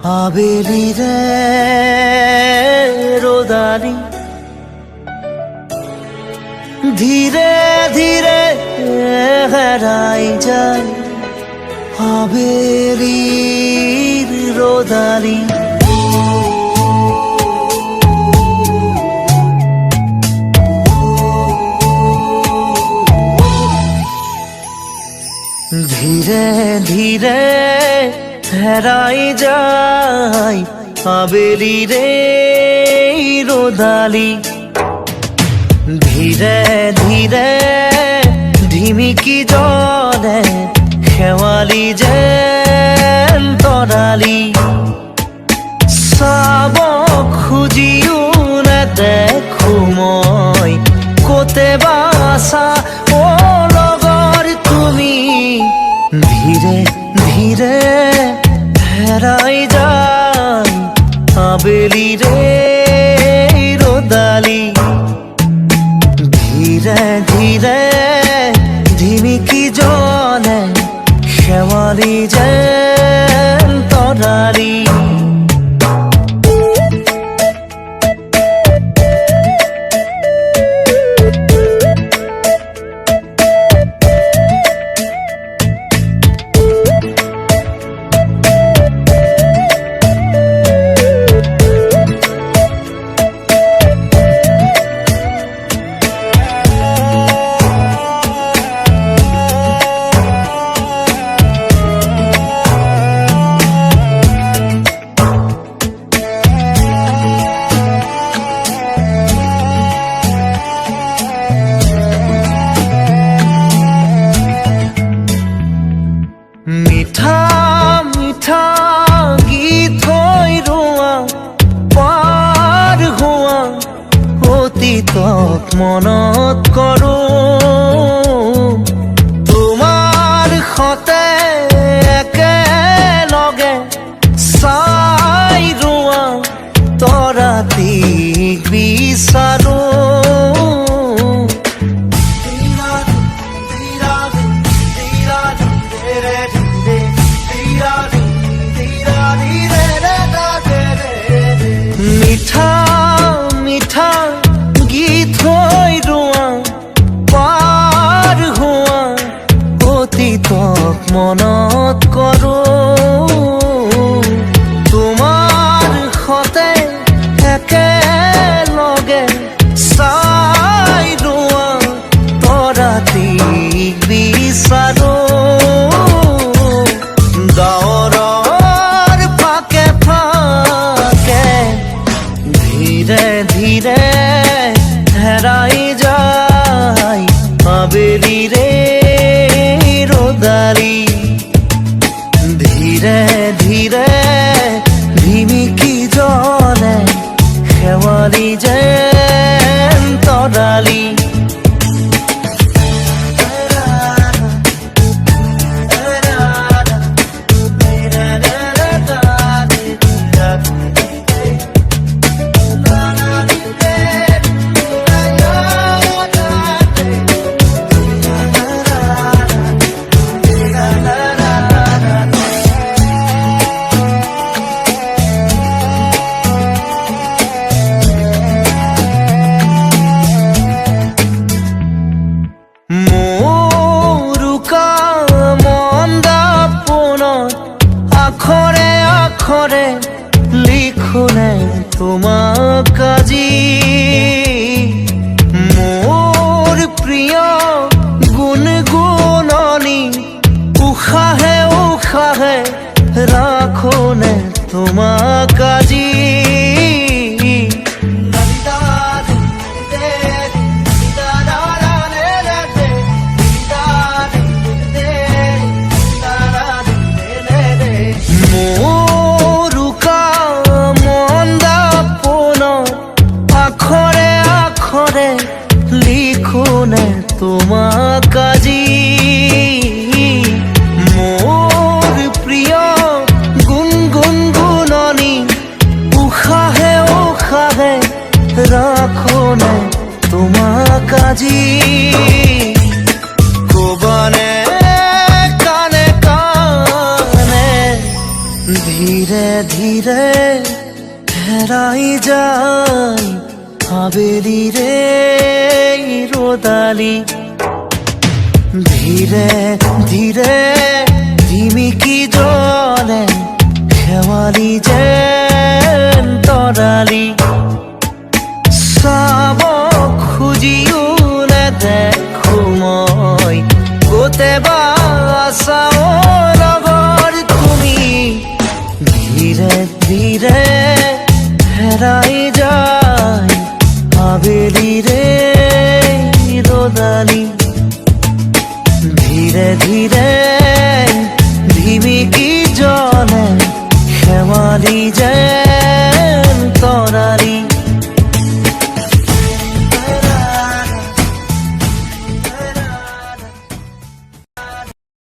আবেলি রে রোদালি ধীরে ধীরে হারাই যায় আবেলির রোদালি ধীরে ধীরে হারাই যায় আবেলি রে রোদালি ধীরে ধীরে ঢিমিকি জলে খেৱালি যেন তৰালি চাব খুজিও নেদেখো মই ক'তে বা আছা অ লগৰ তুমি ধীৰে ধীৰে হেৰাই যায় আবেলি ৰে ৰ'দালি ধীৰে ধীৰে ঢিমিকি জলে খেৱালি যেন তৰালি মিঠা মিঠা গীত হৈ ৰোৱা পাৰ হোৱা অতীতক মনত কৰোঁ তোমাৰ সতে একেলগে চাই ৰোৱা তৰাটিক বিচাৰোঁ মিঠা মিঠা গীত হৈ ৰোৱা পাৰ হোৱা অতীতক মনত কৰোঁ তোমাৰ সতে একেলগে চাই ৰোৱা তৰাটিক বিচাৰোঁ ধীরে ধীরে হেরাই যায় আবেলি রে রোদালি ধীরে ধীরে ঢিমিকি জলে খেৱালি যেন তৰালি আখরে আখরে লিখোনে তোমাক আজি মোৰ প্ৰিয় গুণগুণনি উশাহে উশাহে ৰাখোনে তোমাক আজি ধীরে হেরাই যায় আবেলি রে রোদালি ধীরে ধীরে ঝিমিকি জলে খেৱালি যেন তৰালি চাব খুজিও নেদেখো মই গোটেবা চাও লগৰ তুমি ধীৰে ধীৰে হেৰাই যায় আবেলি রে রোদালি ধীরে ধীরে ধিমিকি জলে খেৱালি যেন তৰালি